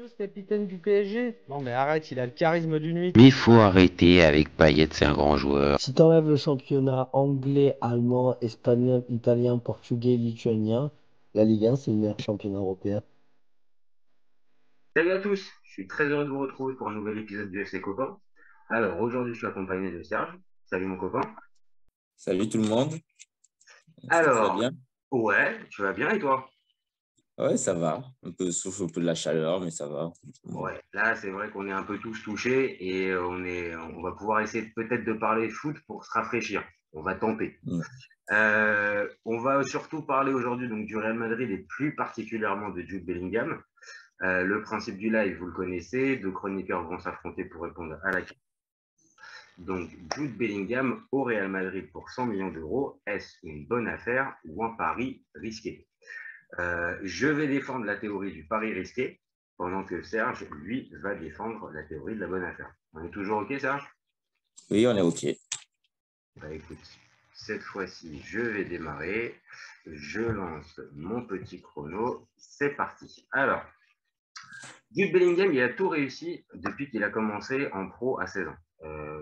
Marquinhos, capitaine du PSG? Non mais arrête, il a le charisme d'une nuit. Mais il faut arrêter avec Payet, c'est un grand joueur. Si t'enlèves le championnat anglais, allemand, espagnol, italien, portugais, lituanien, la Ligue 1, c'est le meilleur championnat européen. Salut à tous, je suis très heureux de vous retrouver pour un nouvel épisode du FC Copain. Alors aujourd'hui je suis accompagné de Serge. Salut mon copain. Salut tout le monde, ça va Alors, bien? ouais, tu vas bien et toi? Ouais, ça va. Un peu souffle, un peu de la chaleur, mais ça va. Ouais, là c'est vrai qu'on est un peu tous touchés et on va pouvoir essayer peut-être de parler foot pour se rafraîchir. On va tenter. Mm. On va surtout parler aujourd'hui donc du Real Madrid et plus particulièrement de Jude Bellingham. Le principe du live, vous le connaissez, deux chroniqueurs vont s'affronter pour répondre à la question. Donc, Jude Bellingham au Real Madrid pour 100 millions d'euros, est-ce une bonne affaire ou un pari risqué? Je vais défendre la théorie du pari risqué, pendant que Serge, lui, va défendre la théorie de la bonne affaire. On est toujours OK, Serge? Oui, on est OK. Bah écoute, cette fois-ci, je vais démarrer. Je lance mon petit chrono. C'est parti. Alors, Jude Bellingham, il a tout réussi depuis qu'il a commencé en pro à 16 ans.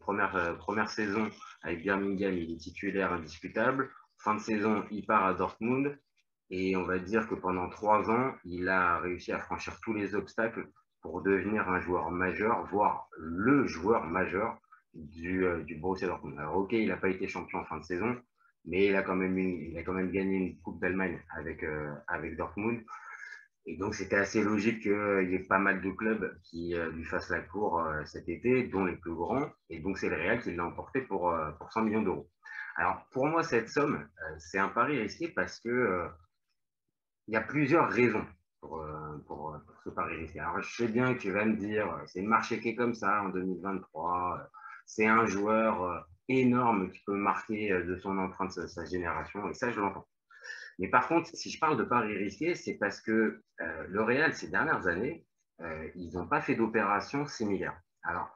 Première saison avec Birmingham, il est titulaire indiscutable. Fin de saison, il part à Dortmund. Et on va dire que pendant 3 ans, il a réussi à franchir tous les obstacles pour devenir un joueur majeur, voire le joueur majeur du Borussia Dortmund. Alors ok, il n'a pas été champion en fin de saison, mais il a quand même gagné une Coupe d'Allemagne avec Dortmund. Et donc, c'était assez logique qu'il y ait pas mal de clubs qui lui fassent la cour cet été, dont les plus grands. Et donc, c'est le Real qui l'a emporté pour 100 millions d'euros. Alors, pour moi, cette somme, c'est un pari risqué parce que il y a plusieurs raisons pour ce pari risqué. Alors, je sais bien que tu vas me dire, c'est le marché qui est comme ça en 2023. C'est un joueur énorme qui peut marquer de son empreinte sa génération. Et ça, je l'entends. Mais par contre, si je parle de paris risqués, c'est parce que le Real, ces dernières années, ils n'ont pas fait d'opération similaire. Alors,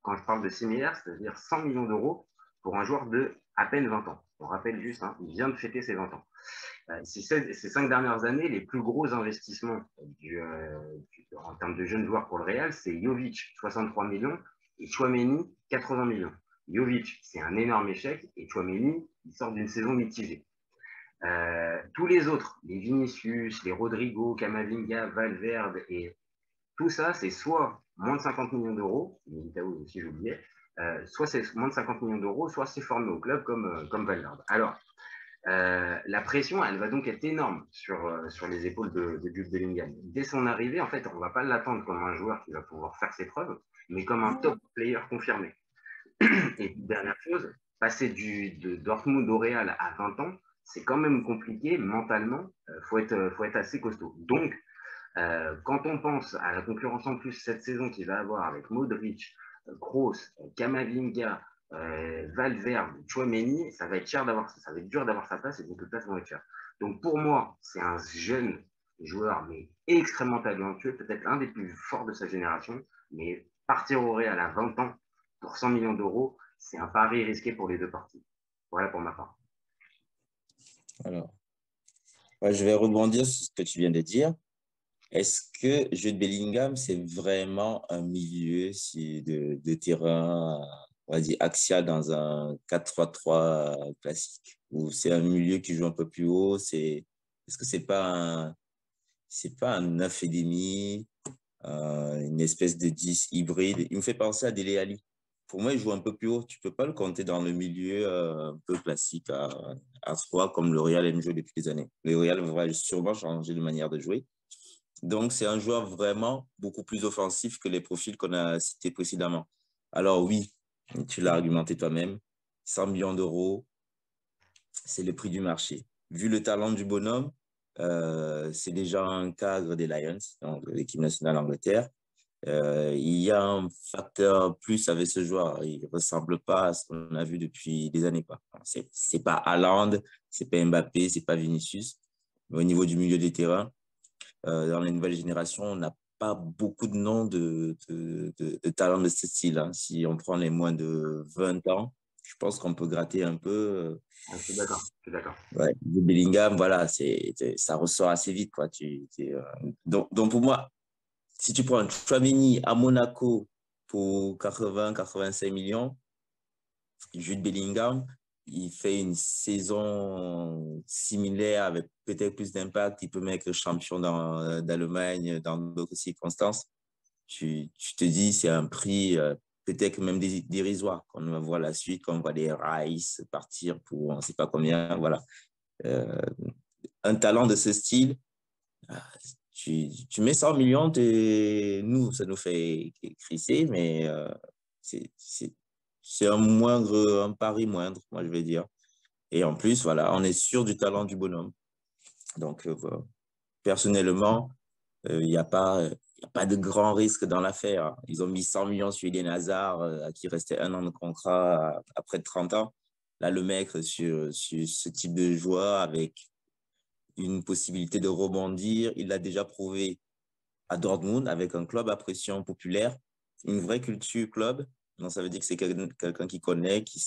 quand je parle de similaire, c'est-à-dire 100 millions d'euros pour un joueur de à peine 20 ans. On rappelle juste, hein, il vient de fêter ses 20 ans. Ces 5 dernières années, les plus gros investissements en termes de jeunes joueurs pour le Real, c'est Jovic, 63 millions, et Tchouaméni, 80 millions. Jovic, c'est un énorme échec, et Tchouaméni, il sort d'une saison mitigée. Tous les autres, les Vinicius, les Rodrigo, Camavinga, Valverde, et tout ça, c'est soit moins de 50 millions d'euros, Militao aussi j'oubliais, soit c'est moins de 50 millions d'euros, soit c'est formé au club comme Valverde. Alors, la pression, elle va donc être énorme sur les épaules de Jude Bellingham. Dès son arrivée, en fait, on ne va pas l'attendre comme un joueur qui va pouvoir faire ses preuves, mais comme un top player confirmé. Et dernière chose, passer de Dortmund au Real à 20 ans, c'est quand même compliqué mentalement. Faut être assez costaud. Donc, quand on pense à la concurrence en plus cette saison qu'il va avoir avec Modric, Kroos, Kamavinga, Valverde, Chouameni, ça va être cher d'avoir ça. Ça va être dur d'avoir sa place et donc les places vont être chères. Donc pour moi, c'est un jeune joueur, mais extrêmement talentueux, peut-être l'un des plus forts de sa génération. Mais partir au Real à 20 ans pour 100 millions d'euros, c'est un pari risqué pour les deux parties. Voilà pour ma part. Alors, ouais, je vais rebondir sur ce que tu viens de dire. Est-ce que Jude Bellingham, c'est vraiment un milieu de terrain, on va dire, axial dans un 4-3-3 classique? Ou c'est un milieu qui joue un peu plus haut? Est-ce que c'est pas un 9,5, une espèce de 10 hybride? Il me fait penser à Dele Alli. Pour moi, il joue un peu plus haut. Tu peux pas le compter dans le milieu un peu classique à 3 comme le Real aime jouer depuis des années. Le Real va sûrement changer de manière de jouer. Donc, c'est un joueur vraiment beaucoup plus offensif que les profils qu'on a cités précédemment. Alors oui, tu l'as argumenté toi-même, 100 millions d'euros, c'est le prix du marché. Vu le talent du bonhomme, c'est déjà un cadre des Lions, donc de l'équipe nationale d'Angleterre. Il y a un facteur plus avec ce joueur. Il ne ressemble pas à ce qu'on a vu depuis des années. C'est pas Haaland, c'est pas Mbappé, c'est pas Vinicius. Mais au niveau du milieu des terrains, dans les nouvelles générations, on n'a pas beaucoup de noms de talents de ce style, hein. Si on prend les moins de 20 ans, je pense qu'on peut gratter un peu. Je suis d'accord, je suis d'accord. Ouais, de Bellingham, voilà, ça ressort assez vite, quoi. Donc pour moi, si tu prends Tchouaméni à Monaco pour 80-85 millions, Jude Bellingham, il fait une saison similaire avec peut-être plus d'impact. Il peut même être champion d'Allemagne dans d'autres circonstances. Tu te dis, c'est un prix peut-être même dérisoire. Quand on va voir la suite, quand on voit des Rice partir pour on ne sait pas combien. Voilà. Euh, un talent de ce style, tu mets 100 millions, nous, ça nous fait crisser, mais c'est c'est un pari moindre, moi, je vais dire. Et en plus, voilà, on est sûr du talent du bonhomme. Donc, voilà. Personnellement, il y a pas de grand risque dans l'affaire. Ils ont mis 100 millions sur Eden Hazard, à qui restait un an de contrat à près de 30 ans. Là, le mec, sur ce type de joueur, avec une possibilité de rebondir, il l'a déjà prouvé à Dortmund, avec un club à pression populaire, une vraie culture club. Donc, ça veut dire que c'est quelqu'un qui connaît, qui,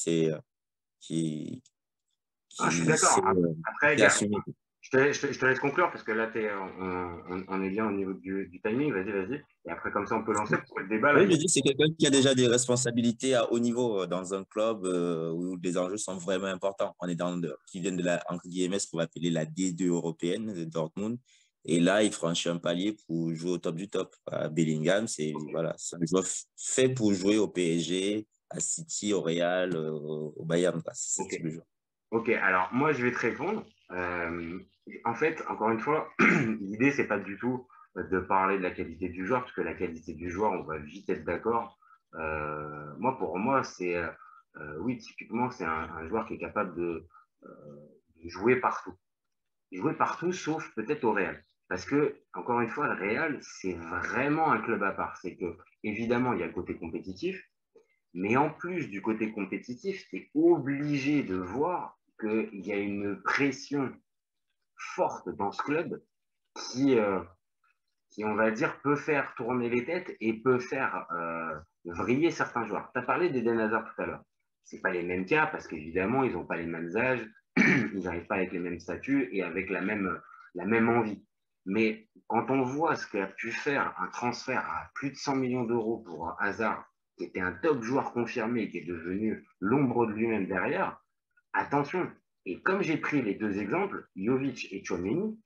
Ah, je suis qui sait, d'accord. Après, qui gars, assume. je te laisse conclure parce que là, on est bien au niveau du timing. Vas-y, vas-y. Et après, comme ça, on peut lancer pour le débat. Là, Oui, je dis, c'est quelqu'un qui a déjà des responsabilités à haut niveau dans un club où les enjeux sont vraiment importants. On est qui vient de la, entre guillemets, ce qu'on va appeler la D2 européenne de Dortmund. Et là, il franchit un palier pour jouer au top du top. Bellingham, voilà, c'est un joueur fait pour jouer au PSG, à City, au Real, au Bayern, quoi. C'est ce ok. type de joueur. Ok, alors moi je vais te répondre. En fait, encore une fois, l'idée c'est pas du tout de parler de la qualité du joueur, parce que la qualité du joueur, on va vite être d'accord. Pour moi, oui, typiquement, c'est un joueur qui est capable de jouer partout. Jouer partout, sauf peut-être au Real. Parce que, encore une fois, le Real, c'est vraiment un club à part. C'est que, évidemment, il y a le côté compétitif, mais en plus du côté compétitif, tu es obligé de voir qu'il y a une pression forte dans ce club qui, euh, qui, on va dire, peut faire tourner les têtes et peut faire vriller certains joueurs. Tu as parlé d'Eden Hazard tout à l'heure. C'est pas les mêmes cas parce qu'évidemment, ils n'ont pas les mêmes âges, ils n'arrivent pas avec les mêmes statuts et avec la même envie. Mais quand on voit ce qu'a pu faire un transfert à plus de 100 millions d'euros pour Hazard, qui était un top joueur confirmé et qui est devenu l'ombre de lui-même derrière, attention. Et comme j'ai pris les deux exemples, Jovic et Tchouaméni,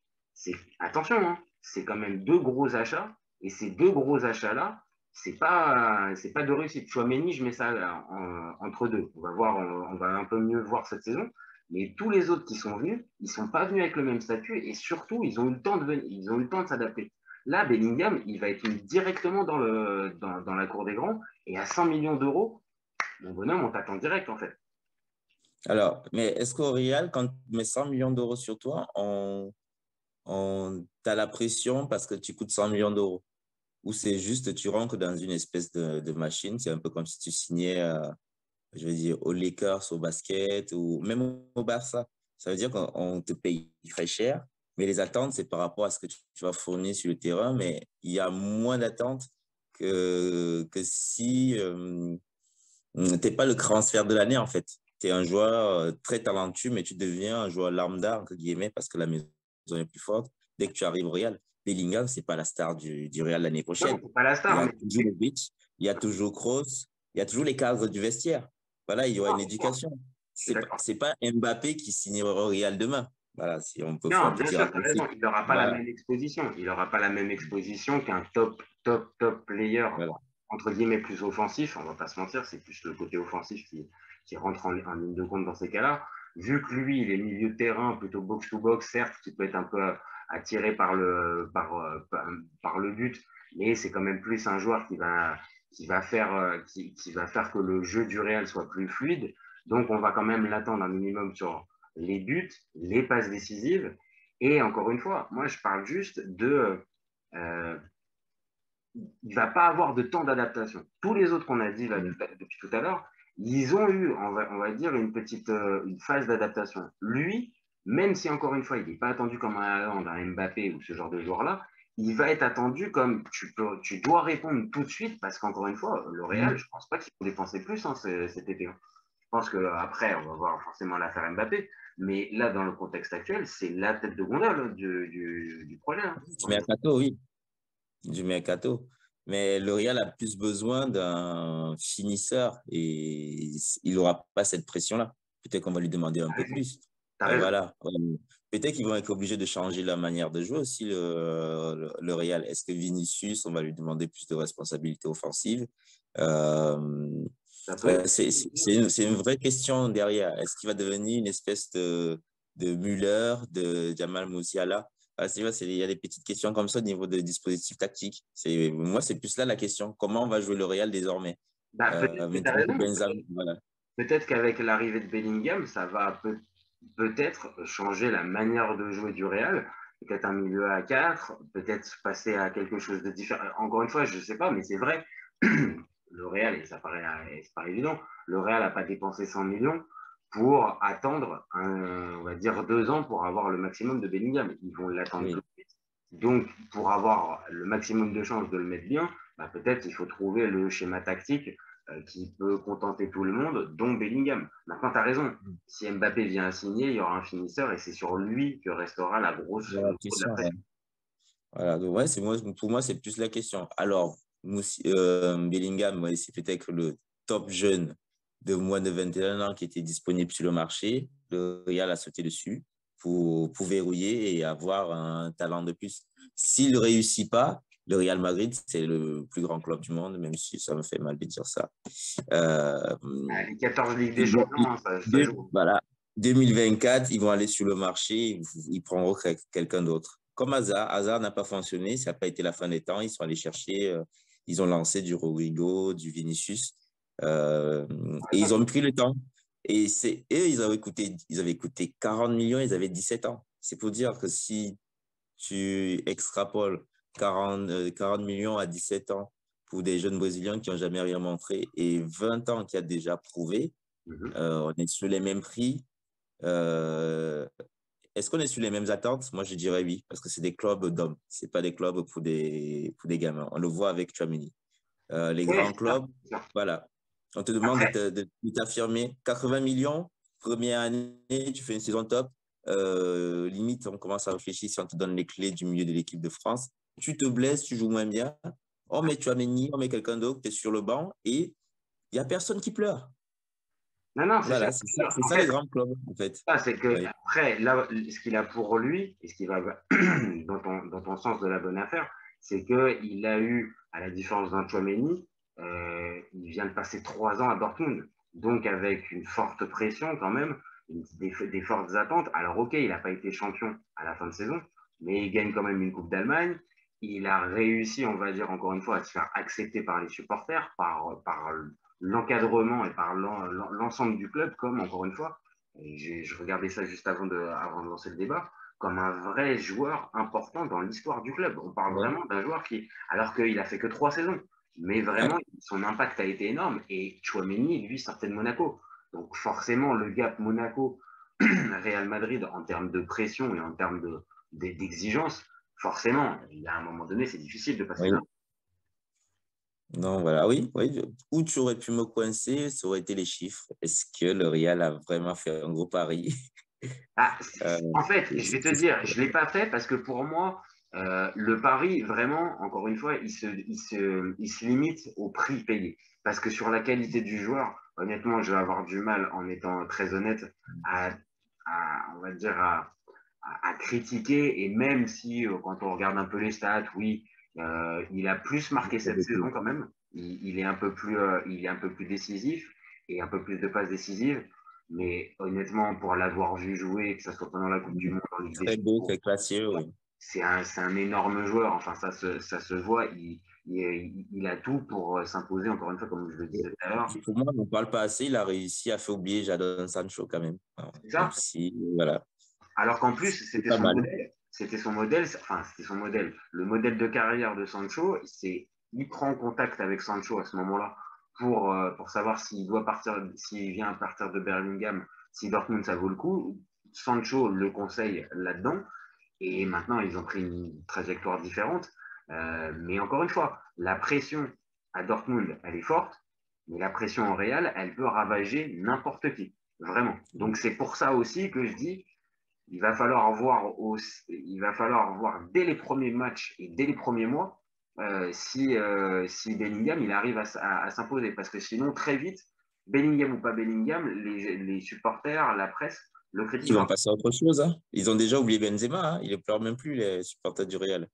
attention, hein, c'est quand même deux gros achats. Et ces deux gros achats-là, c'est pas de réussite. Tchouaméni, je mets ça entre deux. On va voir, on va un peu mieux voir cette saison. Mais tous les autres qui sont venus, ils sont pas venus avec le même statut et surtout, ils ont eu le temps de venir, ils ont eu le temps de s'adapter. Là, Bellingham, il va être mis directement dans la cour des grands et à 100 millions d'euros, mon bonhomme, on t'attend direct en fait. Alors, mais est-ce qu'au Real, quand tu mets 100 millions d'euros sur toi, t'as la pression parce que tu coûtes 100 millions d'euros? Ou c'est juste, tu rentres dans une espèce de machine, c'est un peu comme si tu signais, je veux dire, aux Lakers, au basket, ou même au Barça. Ça veut dire qu'on te paye très cher, mais les attentes, c'est par rapport à ce que tu vas fournir sur le terrain, mais il y a moins d'attentes que si t'es pas le transfert de l'année, en fait. Tu es un joueur très talentueux, mais tu deviens un joueur lambda, entre guillemets, parce que la maison est plus forte dès que tu arrives au Real. Bellingham, c'est pas la star du Real l'année Non, prochaine. c'est pas la Il y star, a mais toujours le beach, il y a toujours Kroos, il y a toujours les cadres du vestiaire. Voilà, il y aura une éducation. je suis d'accord. C'est pas Mbappé qui signera au Real demain. Voilà, si Non, on peut bien dire sûr, tu as raccourci. raison. Il n'aura pas la Voilà, même exposition. Il n'aura pas la même exposition qu'un top player, voilà. entre guillemets, plus offensif. On va pas se mentir, c'est plus le côté offensif qui rentre en ligne de compte dans ces cas-là. Vu que lui, il est milieu de terrain, plutôt box-to-box, certes, qui peut être un peu attiré par le but, mais c'est quand même plus un joueur qui va faire que le jeu du Real soit plus fluide. Donc, on va quand même l'attendre un minimum sur les buts, les passes décisives. Et encore une fois, moi, je parle juste euh, il va pas avoir de temps d'adaptation. Tous les autres qu'on a dit là, depuis tout à l'heure, ils ont eu, on va dire, une phase d'adaptation. Lui, même si encore une fois, il n'est pas attendu comme un Haaland, un Mbappé ou ce genre de joueur-là, il va être attendu comme tu dois répondre tout de suite parce qu'encore une fois, le Real, je pense pas qu'ils vont dépenser plus cet été. Je pense qu'après, on va voir forcément l'affaire Mbappé. Mais là, dans le contexte actuel, c'est la tête de gondole du projet. Hein. Mais Mercato, oui. du mercato. Mais le Real a plus besoin d'un finisseur et il n'aura pas cette pression-là. Peut-être qu'on va lui demander un T'as peu raison. plus. T'as raison. Voilà. Ouais. Peut-être qu'ils vont être obligés de changer la manière de jouer aussi, le Real. Est-ce que Vinicius, on va lui demander plus de responsabilités offensives? Euh, Ça peut être. c'est une vraie question derrière. Est-ce qu'il va devenir une espèce de Müller, de Jamal Musiala? Ah, il y a des petites questions comme ça au niveau de dispositifs tactiques. Moi, c'est plus là la question. Comment on va jouer le Real désormais? Bah, peut-être que tu as Maintenant que raison. Benzema, voilà. Peut-être qu'avec l'arrivée de Bellingham, ça va peut-être changer la manière de jouer du Real. Peut-être un milieu à 4, peut-être passer à quelque chose de différent. Encore une fois, je ne sais pas, mais c'est vrai. Le Real, et ça paraît évident, le Real n'a pas dépensé 100 millions pour attendre, on va dire, 2 ans pour avoir le maximum de Bellingham. Ils vont l'attendre tout Oui, de suite. Donc, pour avoir le maximum de chances de le mettre bien, bah, peut-être il faut trouver le schéma tactique qui peut contenter tout le monde, dont Bellingham. Maintenant, tu as raison. Si Mbappé vient à signer, il y aura un finisseur et c'est sur lui que restera la grosse voilà la de la question. Ouais. pression. Voilà, donc, ouais, pour moi, c'est plus la question. Alors, Bellingham, ouais, c'est peut-être le top jeune de moins de 21 ans qui était disponible sur le marché. Le Real a sauté dessus pour verrouiller et avoir un talent de plus. S'il ne réussit pas, le Real Madrid, c'est le plus grand club du monde, même si ça me fait mal de dire ça. Euh, Ah, les 14 Ligues des ils vont- Champions, hein, ça joue. voilà, 2024, ils vont aller sur le marché, ils prendront quelqu'un d'autre. Comme Hazard, Hazard n'a pas fonctionné, ça n'a pas été la fin des temps. Ils sont allés chercher, ils ont lancé du Rodrigo, du Vinicius, euh, et ils ont pris le temps. Et eux, ils avaient coûté 40 millions, ils avaient 17 ans. C'est pour dire que si tu extrapoles 40 millions à 17 ans pour des jeunes Brésiliens qui n'ont jamais rien montré et 20 ans qui a déjà prouvé, Mhm. on est sur les mêmes prix. Euh, Est-ce qu'on est sur les mêmes attentes? Moi, je dirais oui, parce que c'est des clubs d'hommes. C'est pas des clubs pour des gamins. On le voit avec Tchouaméni. Les Oui, grands clubs, c'est ça. voilà. On te demande Après, de t'affirmer. 80 millions, première année, tu fais une saison top. Limite, on commence à réfléchir si on te donne les clés du milieu de l'équipe de France. Tu te blesses, tu joues moins bien. On met Tchouaméni, on met quelqu'un d'autre, tu es sur le banc et il n'y a personne qui pleure. non, non, c'est sûr, Voilà, c'est sûr. c'est En ça les fait, grands clubs, en fait. ça, c'est que Oui. après, là, ce qu'il a pour lui, et ce qui va dans ton sens de la bonne affaire, c'est qu'il a eu, à la différence d'un Tchouaméni, il vient de passer 3 ans à Dortmund. Donc, avec une forte pression quand même, des fortes attentes. Alors, ok, il n'a pas été champion à la fin de saison, mais il gagne quand même une Coupe d'Allemagne. Il a réussi, on va dire encore une fois, à se faire accepter par les supporters, par l'encadrement et par l'ensemble du club, comme encore une fois et je regardais ça juste avant de lancer le débat, comme un vrai joueur important dans l'histoire du club. On parle Oui. vraiment d'un joueur qui, alors qu'il a fait que 3 saisons, mais vraiment, Ouais. son impact a été énorme. Et Chouameni, lui, sortait de Monaco. Donc forcément, le gap Monaco-Real Madrid en termes de pression et en termes d'exigence, forcément, il y a un moment donné, c'est difficile de passer là. Oui. Non, voilà, oui, oui. Où tu aurais pu me coincer, ça aurait été les chiffres. Est-ce que le Real a vraiment fait un gros pari? Ah, Euh, en fait, je vais te dire, je ne l'ai pas fait parce que pour moi, le pari, vraiment, encore une fois, il se limite au prix payé. Parce que sur la qualité du joueur, honnêtement, je vais avoir du mal, en étant très honnête, à, on va dire, à critiquer. Et même si, quand on regarde un peu les stats, oui, il a plus marqué cette saison quand même. Il est un peu il est un peu plus décisif et un peu plus de passes décisives. Mais honnêtement, pour l'avoir vu jouer, que ce soit pendant la Coupe du Monde, en Ligue des Très beau, Champions, très classieux, oui. c'est un énorme joueur. Enfin, ça se voit. Il a tout pour s'imposer, encore une fois, comme je le disais tout à l'heure. Pour moi, on ne parle pas assez. Il a réussi à faire oublier Jadon Sancho quand même. C'est Même ça. si, voilà, Alors qu'en plus, c'est pas mal. C'était son modèle, enfin, c'était son modèle. Le modèle de carrière de Sancho, c'est il prend contact avec Sancho à ce moment-là pour savoir s'il doit partir, s'il vient à partir de Birmingham, si Dortmund ça vaut le coup. Sancho le conseille là-dedans. Et maintenant, ils ont pris une trajectoire différente. Mais encore une fois, la pression à Dortmund, elle est forte, mais la pression au Real, elle peut ravager n'importe qui. Vraiment. Donc, c'est pour ça aussi que je dis, il va falloir voir dès les premiers matchs et dès les premiers mois si Bellingham il arrive à s'imposer. Parce que sinon, très vite, Bellingham ou pas Bellingham, les supporters, la presse le Ils critiquent. vont passer à autre chose. Hein. Ils ont déjà oublié Benzema. Hein. Ils ne pleurent même plus, les supporters du Real.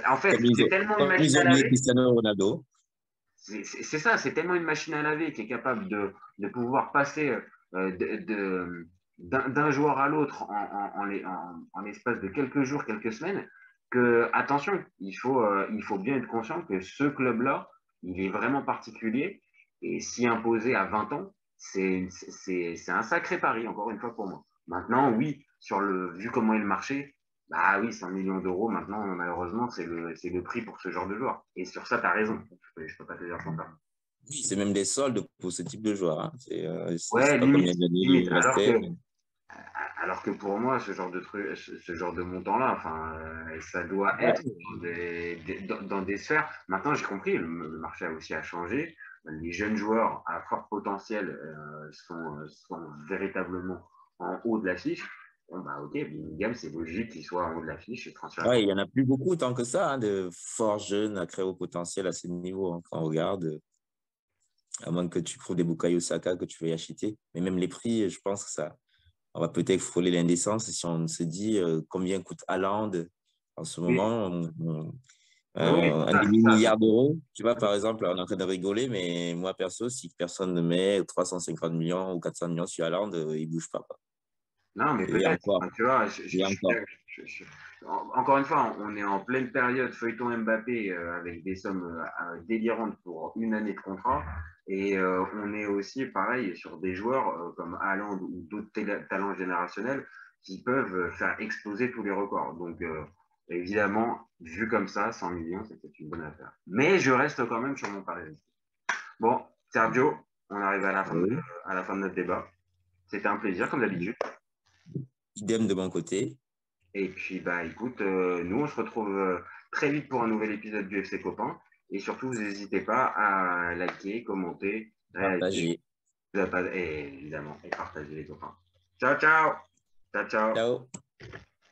En fait, c'est tellement une Comme ils machine ont à oublié laver. Cristiano Ronaldo. C'est ça, c'est tellement une machine à laver qui est capable de pouvoir passer d'un joueur à l'autre en l'espace de quelques jours, quelques semaines, que, attention, il faut bien être conscient que ce club-là, il est vraiment particulier et s'y imposer à 20 ans, c'est un sacré pari, encore une fois pour moi. Maintenant, oui, vu comment est le marché, bah oui, 100 millions d'euros, maintenant, malheureusement, c'est le prix pour ce genre de joueur. Et sur ça, tu as raison. Je peux pas te dire le contraire. Oui, c'est même des soldes pour ce type de joueur. Hein. Je Ouais, sais pas combien limite, d'années limite. il restait. Alors que pour moi, ce genre de truc, ce genre de montant-là, enfin, ça doit Ouais. être dans des sphères. Maintenant, j'ai compris, le marché a aussi à changer. Les jeunes joueurs à fort potentiel sont véritablement en haut de l'affiche. Bon, bah, ok, Bellingham, c'est logique qu'il soit en haut de l'affiche et transféré. Ouais, il n'y en a plus beaucoup tant que ça, hein, de forts jeunes à créer au potentiel à ce niveau. Hein, quand on regarde, à moins que tu trouves des Bukayo Saka que tu veux y acheter. Mais même les prix, je pense que ça, on va peut-être frôler l'indécence si on se dit combien coûte Haaland en ce Oui, moment. oui, Un c'est ça. demi-milliard d'euros. Tu vois, par exemple, on est en train de rigoler, mais moi, perso, si personne ne met 350 millions ou 400 millions sur Haaland, il ne bouge pas. Quoi. Non, mais Et peut-être. encore, Enfin, tu vois, et encore. encore une fois, on est en pleine période feuilleton Mbappé avec des sommes délirantes pour une année de contrat. Et on est aussi, pareil, sur des joueurs comme Haaland ou d'autres talents générationnels qui peuvent faire exploser tous les records. Donc, évidemment, vu comme ça, 100 millions, c'est peut-être une bonne affaire. Mais je reste quand même sur mon pari. Bon, Sergio, on arrive Oui. à la fin de notre débat. C'était un plaisir, comme d'habitude. Idem de mon côté. Et puis, bah, écoute, nous, on se retrouve très vite pour un nouvel épisode du FC Copain. Et surtout, vous n'hésitez pas à liker, commenter, réagir. Partagez. Et évidemment, et partager les copains. Ciao, ciao! Ciao, ciao! Ciao.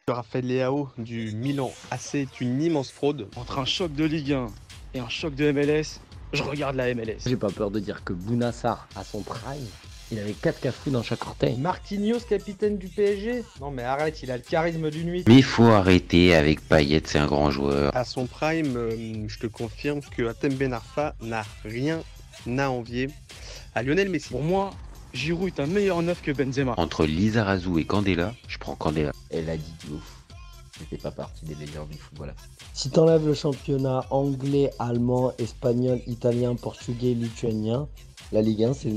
Raphaël Leao du Milan AC est une immense fraude. Entre un choc de Ligue 1 et un choc de MLS, je regarde la MLS. J'ai pas peur de dire que Bouna Sarr, à son prime, il avait 4 cafous dans chaque orteil. Marquinhos, capitaine du PSG? Non mais arrête, il a le charisme d'une nuit. Mais il faut arrêter avec Payet, c'est un grand joueur. À son prime, je te confirme que Hatem Ben Arfa n'a rien à envier à Lionel Messi. Pour moi, Giroud est un meilleur neuf que Benzema. Entre Lizarazu et Candela, je prends Candela. Elle a dit de ouf. C'était pas partie des légendes du football. Si t'enlèves le championnat anglais, allemand, espagnol, italien, portugais, lituanien, la Ligue 1 c'est le